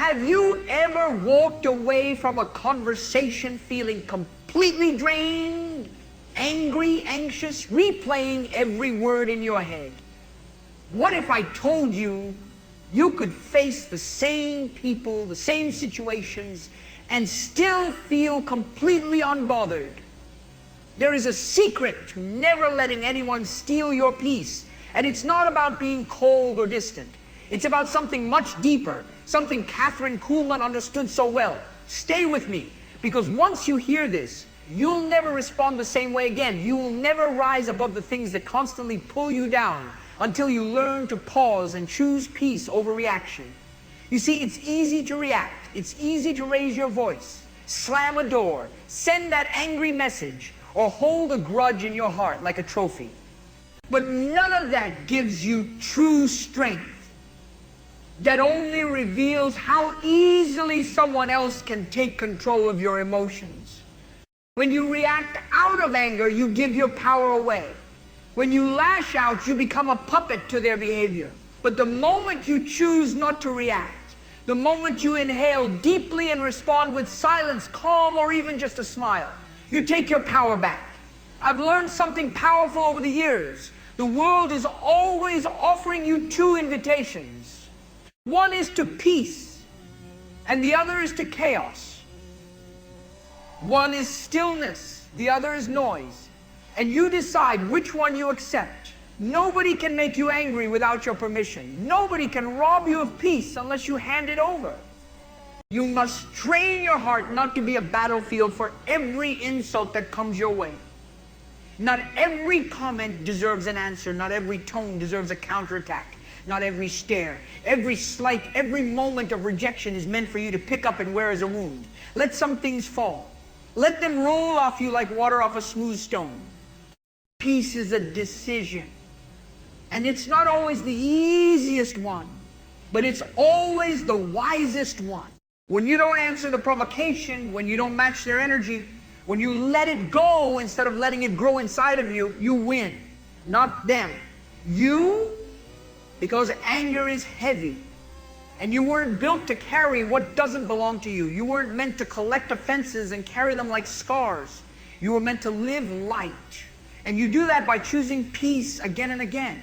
Have you ever walked away from a conversation feeling completely drained, angry, anxious, replaying every word in your head? What if I told you you could face the same people, the same situations, and still feel completely unbothered? There is a secret to never letting anyone steal your peace. And it's not about being cold or distant. It's about something much deeper, something Kathryn Kuhlman understood so well. Stay with me, because once you hear this, you'll never respond the same way again. You will never rise above the things that constantly pull you down until you learn to pause and choose peace over reaction. You see, it's easy to react. It's easy to raise your voice, slam a door, send that angry message, or hold a grudge in your heart like a trophy. But none of that gives you true strength. That only reveals how easily someone else can take control of your emotions. When you react out of anger, you give your power away. When you lash out, you become a puppet to their behavior. But the moment you choose not to react, the moment you inhale deeply and respond with silence, calm, or even just a smile, you take your power back. I've learned something powerful over the years. The world is always offering you two invitations. One is to peace, and the other is to chaos. One is stillness, the other is noise. And you decide which one you accept. Nobody can make you angry without your permission. Nobody can rob you of peace unless you hand it over. You must train your heart not to be a battlefield for every insult that comes your way. Not every comment deserves an answer. Not every tone deserves a counterattack. Not every stare, every slight, every moment of rejection is meant for you to pick up and wear as a wound. Let some things fall. Let them roll off you like water off a smooth stone. Peace is a decision. And it's not always the easiest one, but it's always the wisest one. When you don't answer the provocation, when you don't match their energy, when you let it go instead of letting it grow inside of you, you win. Not them. You, because anger is heavy. And you weren't built to carry what doesn't belong to you. You weren't meant to collect offenses and carry them like scars. You were meant to live light. And you do that by choosing peace again and again.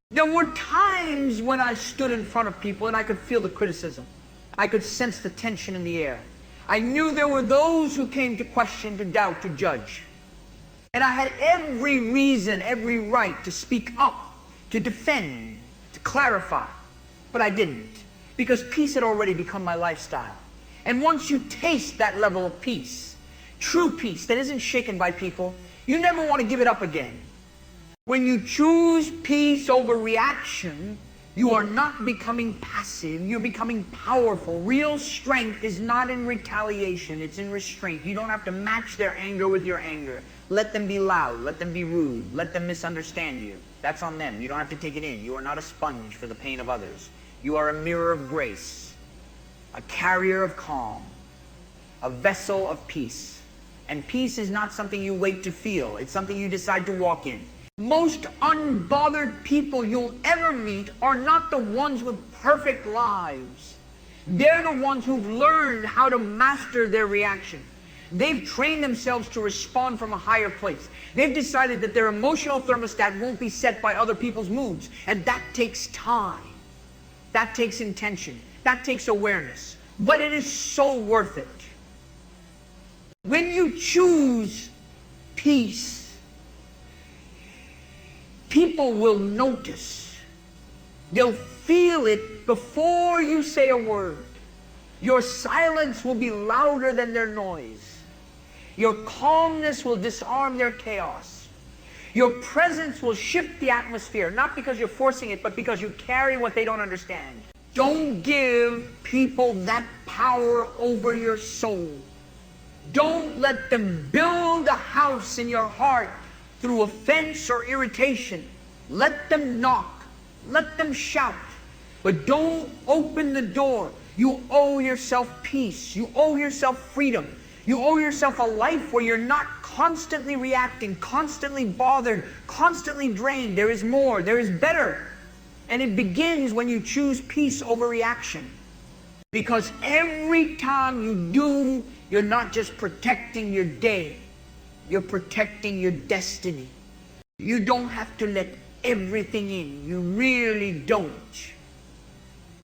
There were times when I stood in front of people and I could feel the criticism. I could sense the tension in the air. I knew there were those who came to question, to doubt, to judge. And I had every reason, every right to speak up, to defend, to clarify. But I didn't, because peace had already become my lifestyle. And once you taste that level of peace, true peace that isn't shaken by people, you never want to give it up again. When you choose peace over reaction, you are not becoming passive, you're becoming powerful. Real strength is not in retaliation, it's in restraint. You don't have to match their anger with your anger. Let them be loud, let them be rude, let them misunderstand you. That's on them. You don't have to take it in. You are not a sponge for the pain of others. You are a mirror of grace, a carrier of calm, a vessel of peace. And peace is not something you wait to feel. It's something you decide to walk in. Most unbothered people you'll ever meet are not the ones with perfect lives. They're the ones who've learned how to master their reaction. They've trained themselves to respond from a higher place. They've decided that their emotional thermostat won't be set by other people's moods. And that takes time. That takes intention. That takes awareness. But it is so worth it. When you choose peace, people will notice. They'll feel it before you say a word. Your silence will be louder than their noise. Your calmness will disarm their chaos. Your presence will shift the atmosphere, not because you're forcing it, but because you carry what they don't understand. Don't give people that power over your soul. Don't let them build a house in your heart through offense or irritation. Let them knock. Let them shout. But don't open the door. You owe yourself peace. You owe yourself freedom. You owe yourself a life where you're not constantly reacting, constantly bothered, constantly drained. There is more. There is better. And it begins when you choose peace over reaction. Because every time you do, you're not just protecting your day, you're protecting your destiny. You don't have to let everything in. You really don't.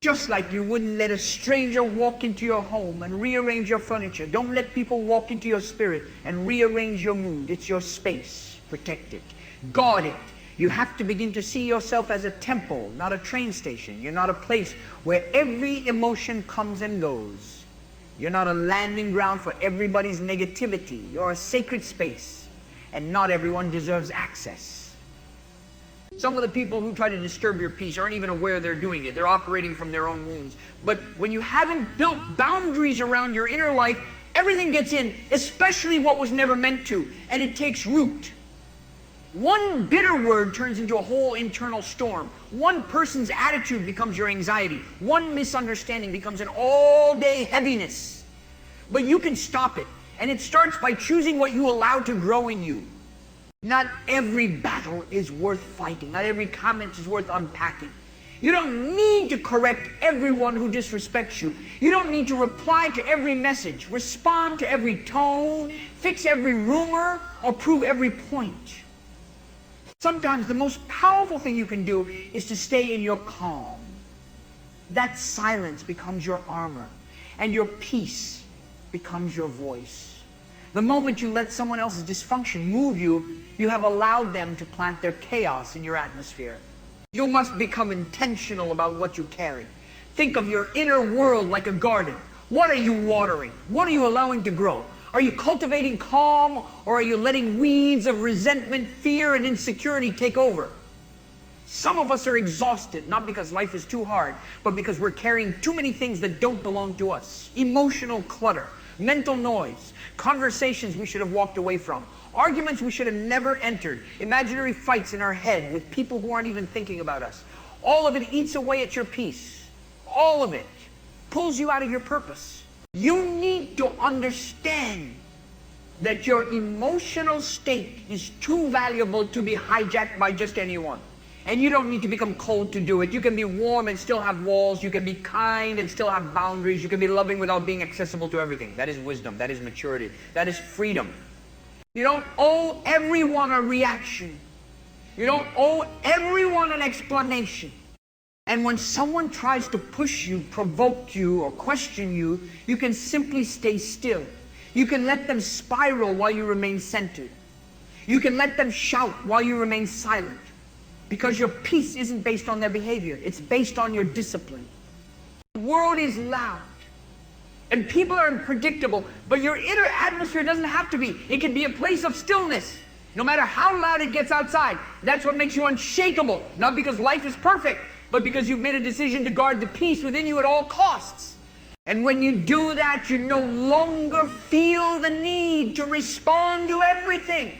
Just like you wouldn't let a stranger walk into your home and rearrange your furniture. Don't let people walk into your spirit and rearrange your mood. It's your space. Protect it. Guard it. You have to begin to see yourself as a temple, not a train station. You're not a place where every emotion comes and goes. You're not a landing ground for everybody's negativity. You're a sacred space, and not everyone deserves access. Some of the people who try to disturb your peace aren't even aware they're doing it. They're operating from their own wounds. But when you haven't built boundaries around your inner life, everything gets in, especially what was never meant to, and it takes root. One bitter word turns into a whole internal storm. One person's attitude becomes your anxiety. One misunderstanding becomes an all-day heaviness. But you can stop it, and it starts by choosing what you allow to grow in you. Not every battle is worth fighting. Not every comment is worth unpacking. You don't need to correct everyone who disrespects you. You don't need to reply to every message, respond to every tone, fix every rumor, or prove every point. Sometimes the most powerful thing you can do is to stay in your calm. That silence becomes your armor, and your peace becomes your voice. The moment you let someone else's dysfunction move you, you have allowed them to plant their chaos in your atmosphere. You must become intentional about what you carry. Think of your inner world like a garden. What are you watering? What are you allowing to grow? Are you cultivating calm, or are you letting weeds of resentment, fear, and insecurity take over? Some of us are exhausted, not because life is too hard, but because we're carrying too many things that don't belong to us. Emotional clutter, mental noise, conversations we should have walked away from, arguments we should have never entered, imaginary fights in our head with people who aren't even thinking about us. All of it eats away at your peace. All of it pulls you out of your purpose. You need to understand that your emotional state is too valuable to be hijacked by just anyone. And you don't need to become cold to do it. You can be warm and still have walls. You can be kind and still have boundaries. You can be loving without being accessible to everything. That is wisdom. That is maturity. That is freedom. You don't owe everyone a reaction. You don't owe everyone an explanation. And when someone tries to push you, provoke you, or question you, you can simply stay still. You can let them spiral while you remain centered. You can let them shout while you remain silent. Because your peace isn't based on their behavior. It's based on your discipline. The world is loud. And people are unpredictable. But your inner atmosphere doesn't have to be. It can be a place of stillness. No matter how loud it gets outside. That's what makes you unshakable. Not because life is perfect, but because you've made a decision to guard the peace within you at all costs. And when you do that, you no longer feel the need to respond to everything.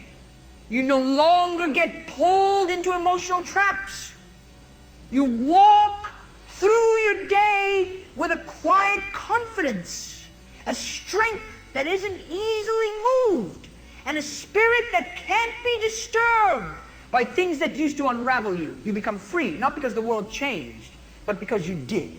You no longer get pulled into emotional traps. You walk through your day with a quiet confidence, a strength that isn't easily moved, and a spirit that can't be disturbed by things that used to unravel you. You become free, not because the world changed, but because you did.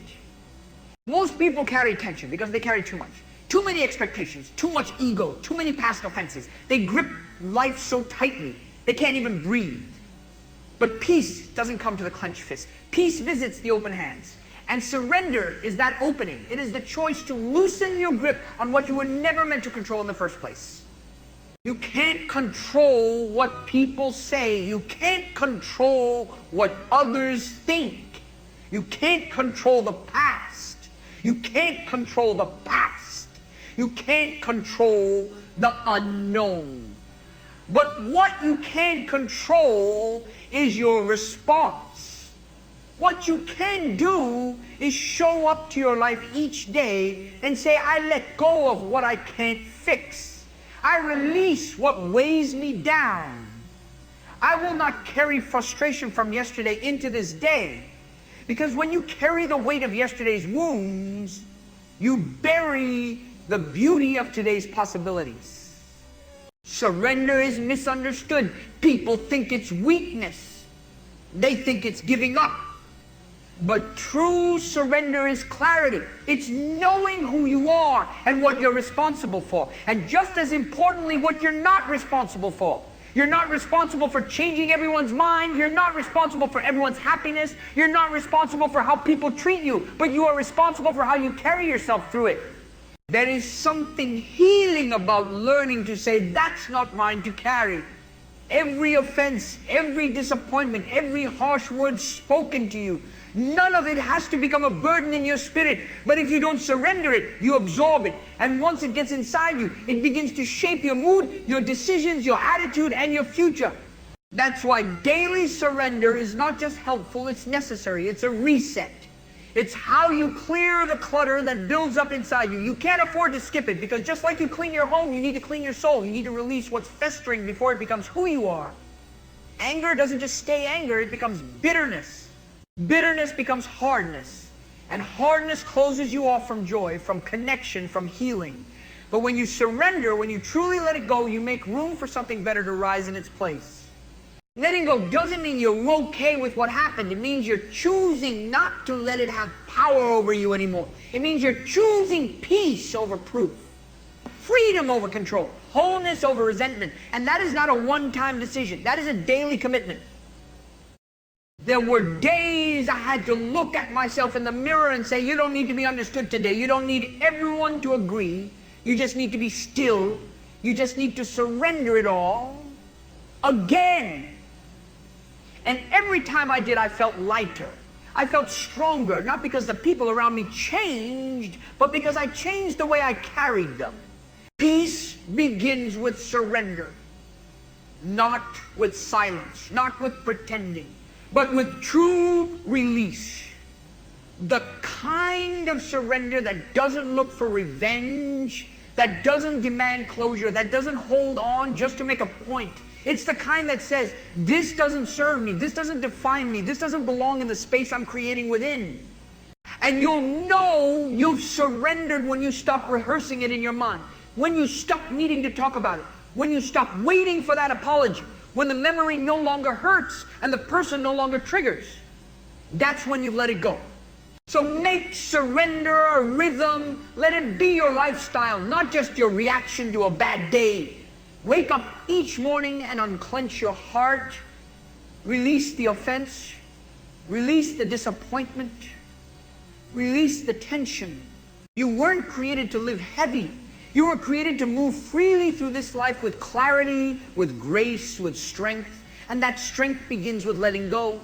Most people carry tension because they carry too much. Too many expectations, too much ego, too many past offenses. They grip life so tightly, they can't even breathe. But peace doesn't come to the clenched fist. Peace visits the open hands. And surrender is that opening. It is the choice to loosen your grip on what you were never meant to control in the first place. You can't control what people say. You can't control what others think. You can't control the past. You can't control the past. You can't control the unknown. But what you can control is your response. What you can do is show up to your life each day and say, I let go of what I can't fix. I release what weighs me down. I will not carry frustration from yesterday into this day. Because when you carry the weight of yesterday's wounds, you bury the beauty of today's possibilities. Surrender is misunderstood. People think it's weakness. They think it's giving up. But true surrender is clarity. It's knowing who you are and what you're responsible for. And just as importantly, what you're not responsible for. You're not responsible for changing everyone's mind. You're not responsible for everyone's happiness. You're not responsible for how people treat you. But you are responsible for how you carry yourself through it. There is something healing about learning to say, that's not mine to carry. Every offense, every disappointment, every harsh word spoken to you, none of it has to become a burden in your spirit. But if you don't surrender it, you absorb it. And once it gets inside you, it begins to shape your mood, your decisions, your attitude, and your future. That's why daily surrender is not just helpful, it's necessary. It's a reset. It's how you clear the clutter that builds up inside you. You can't afford to skip it, because just like you clean your home, you need to clean your soul. You need to release what's festering before it becomes who you are. Anger doesn't just stay anger, it becomes bitterness. Bitterness becomes hardness. And hardness closes you off from joy, from connection, from healing. But when you surrender, when you truly let it go, you make room for something better to rise in its place. Letting go doesn't mean you're okay with what happened. It means you're choosing not to let it have power over you anymore. It means you're choosing peace over proof, freedom over control, wholeness over resentment. And that is not a one-time decision. That is a daily commitment. There were days I had to look at myself in the mirror and say, you don't need to be understood today. You don't need everyone to agree. You just need to be still. You just need to surrender it all again. And every time I did, I felt lighter. I felt stronger, not because the people around me changed, but because I changed the way I carried them. Peace begins with surrender, not with silence, not with pretending, but with true release. The kind of surrender that doesn't look for revenge, that doesn't demand closure, that doesn't hold on just to make a point. It's the kind that says, this doesn't serve me, this doesn't define me, this doesn't belong in the space I'm creating within. And you'll know you've surrendered when you stop rehearsing it in your mind, when you stop needing to talk about it, when you stop waiting for that apology, when the memory no longer hurts and the person no longer triggers. That's when you've let it go. So make surrender a rhythm. Let it be your lifestyle, not just your reaction to a bad day. Wake up each morning and unclench your heart. Release the offense. Release the disappointment. Release the tension. You weren't created to live heavy. You were created to move freely through this life with clarity, with grace, with strength. And that strength begins with letting go.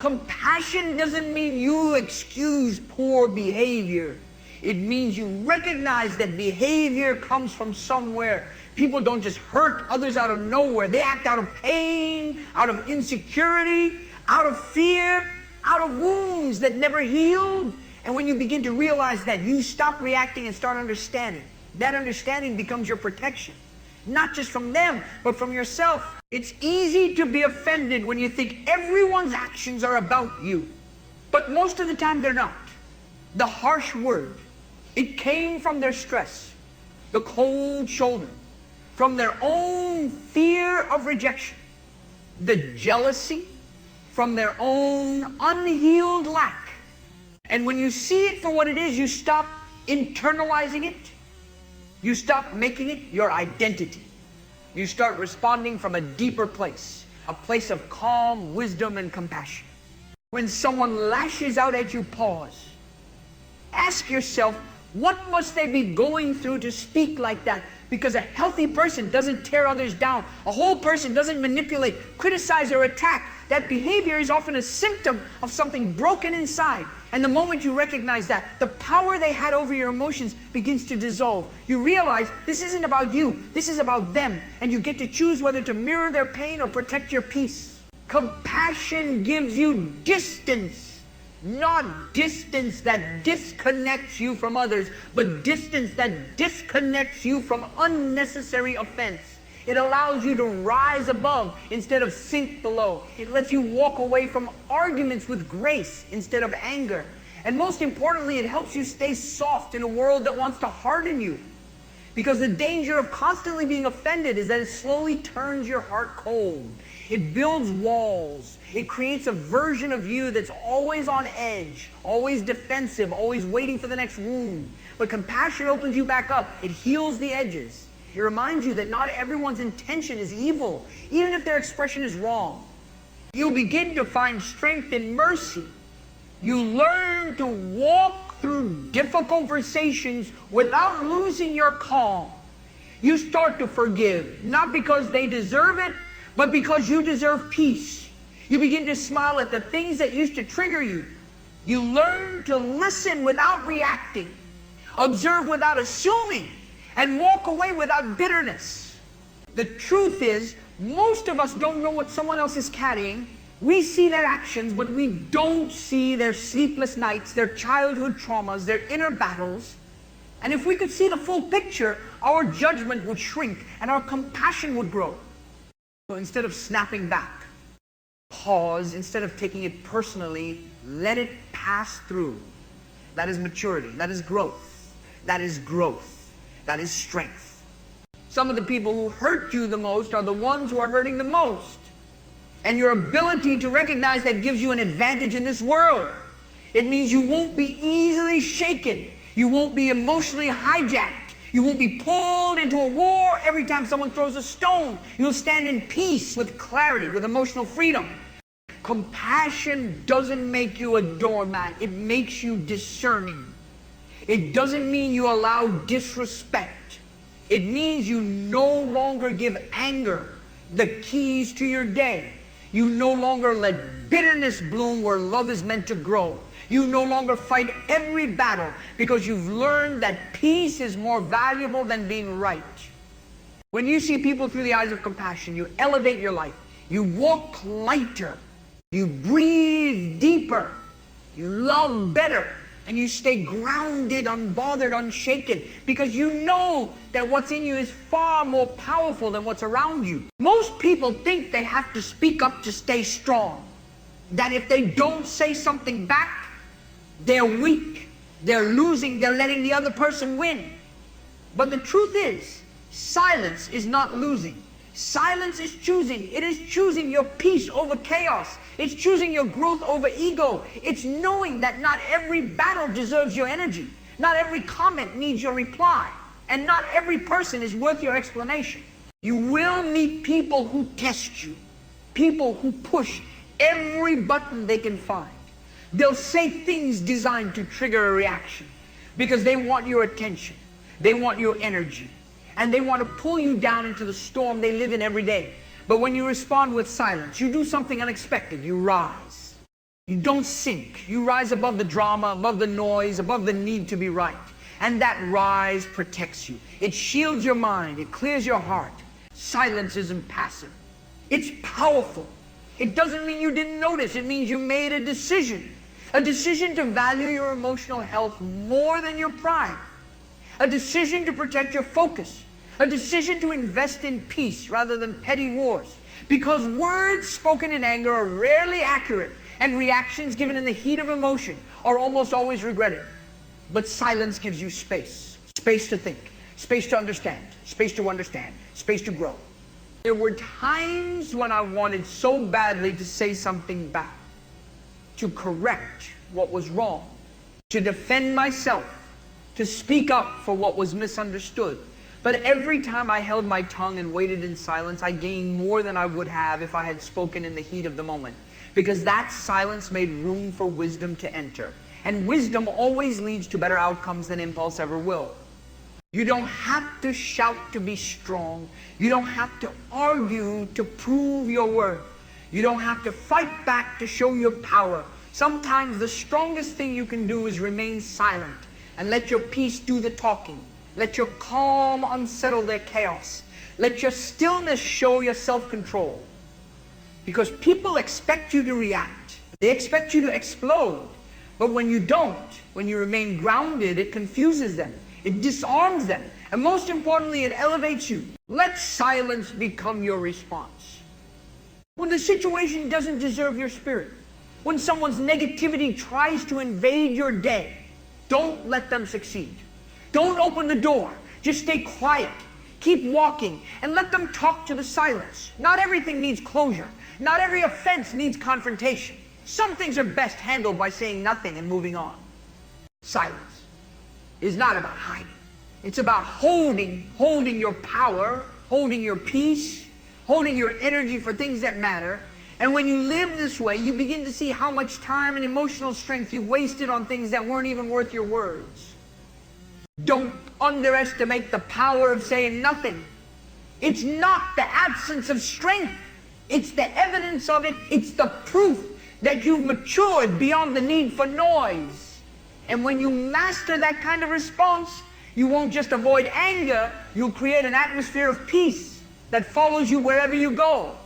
Compassion doesn't mean you excuse poor behavior. It means you recognize that behavior comes from somewhere. People don't just hurt others out of nowhere. They act out of pain, out of insecurity, out of fear, out of wounds that never healed. And when you begin to realize that, you stop reacting and start understanding. That understanding becomes your protection. Not just from them, but from yourself. It's easy to be offended when you think everyone's actions are about you. But most of the time they're not. The harsh word, it came from their stress, the cold shoulder, from their own fear of rejection, the jealousy, from their own unhealed lack. And when you see it for what it is, you stop internalizing it. You stop making it your identity. You start responding from a deeper place, a place of calm, wisdom, and compassion. When someone lashes out at you, pause. Ask yourself, what must they be going through to speak like that? Because a healthy person doesn't tear others down. A whole person doesn't manipulate, criticize, or attack. That behavior is often a symptom of something broken inside. And the moment you recognize that, the power they had over your emotions begins to dissolve. You realize this isn't about you, this is about them. And you get to choose whether to mirror their pain or protect your peace. Compassion gives you distance. Not distance that disconnects you from others, but distance that disconnects you from unnecessary offense. It allows you to rise above instead of sink below. It lets you walk away from arguments with grace instead of anger. And most importantly, it helps you stay soft in a world that wants to harden you. Because the danger of constantly being offended is that it slowly turns your heart cold. It builds walls. It creates a version of you that's always on edge, always defensive, always waiting for the next wound. But compassion opens you back up. It heals the edges. It reminds you that not everyone's intention is evil, even if their expression is wrong. You begin to find strength in mercy. You learn to walk through difficult conversations without losing your calm. You start to forgive, not because they deserve it, but because you deserve peace. You begin to smile at the things that used to trigger you. You learn to listen without reacting, observe without assuming, and walk away without bitterness. The truth is, most of us don't know what someone else is carrying. We see their actions, but we don't see their sleepless nights, their childhood traumas, their inner battles. And if we could see the full picture, our judgment would shrink and our compassion would grow. So instead of snapping back, pause. Instead of taking it personally, let it pass through. That is maturity. That is growth. That is growth. That is strength. Some of the people who hurt you the most are the ones who are hurting the most. And your ability to recognize that gives you an advantage in this world. It means you won't be easily shaken. You won't be emotionally hijacked. You won't be pulled into a war every time someone throws a stone. You'll stand in peace with clarity, with emotional freedom. Compassion doesn't make you a doormat. It makes you discerning. It doesn't mean you allow disrespect. It means you no longer give anger the keys to your day. You no longer let bitterness bloom where love is meant to grow. You no longer fight every battle because you've learned that peace is more valuable than being right. When you see people through the eyes of compassion, you elevate your life. You walk lighter. You breathe deeper. You love better. And you stay grounded, unbothered, unshaken, because you know that what's in you is far more powerful than what's around you. Most people think they have to speak up to stay strong. That if they don't say something back, they're weak, they're losing, they're letting the other person win. But the truth is, silence is not losing. Silence is choosing. It is choosing your peace over chaos. It's choosing your growth over ego. It's knowing that not every battle deserves your energy. Not every comment needs your reply. And not every person is worth your explanation. You will meet people who test you. People who push every button they can find. They'll say things designed to trigger a reaction because they want your attention. They want your energy. And they want to pull you down into the storm they live in every day. But when you respond with silence, you do something unexpected. You rise. You don't sink. You rise above the drama, above the noise, above the need to be right. And that rise protects you. It shields your mind. It clears your heart. Silence isn't passive. It's powerful. It doesn't mean you didn't notice. It means you made a decision. A decision to value your emotional health more than your pride. A decision to protect your focus. A decision to invest in peace rather than petty wars. Because words spoken in anger are rarely accurate, and reactions given in the heat of emotion are almost always regretted. But silence gives you space. Space to think. Space to understand. Space to understand. Space to grow. There were times when I wanted so badly to say something back. To correct what was wrong. To defend myself. To speak up for what was misunderstood. But every time I held my tongue and waited in silence, I gained more than I would have if I had spoken in the heat of the moment. Because that silence made room for wisdom to enter. And wisdom always leads to better outcomes than impulse ever will. You don't have to shout to be strong. You don't have to argue to prove your worth. You don't have to fight back to show your power. Sometimes the strongest thing you can do is remain silent and let your peace do the talking. Let your calm unsettle their chaos. Let your stillness show your self-control. Because people expect you to react. They expect you to explode. But when you don't, when you remain grounded, it confuses them. It disarms them. And most importantly, it elevates you. Let silence become your response. When the situation doesn't deserve your spirit, when someone's negativity tries to invade your day, don't let them succeed. Don't open the door. Just stay quiet. Keep walking and let them talk to the silence. Not everything needs closure. Not every offense needs confrontation. Some things are best handled by saying nothing and moving on. Silence is not about hiding. It's about holding your power, holding your peace, holding your energy for things that matter. And when you live this way, you begin to see how much time and emotional strength you've wasted on things that weren't even worth your words. Don't underestimate the power of saying nothing. It's not the absence of strength. It's the evidence of it. It's the proof that you've matured beyond the need for noise. And when you master that kind of response, you won't just avoid anger, you'll create an atmosphere of peace that follows you wherever you go.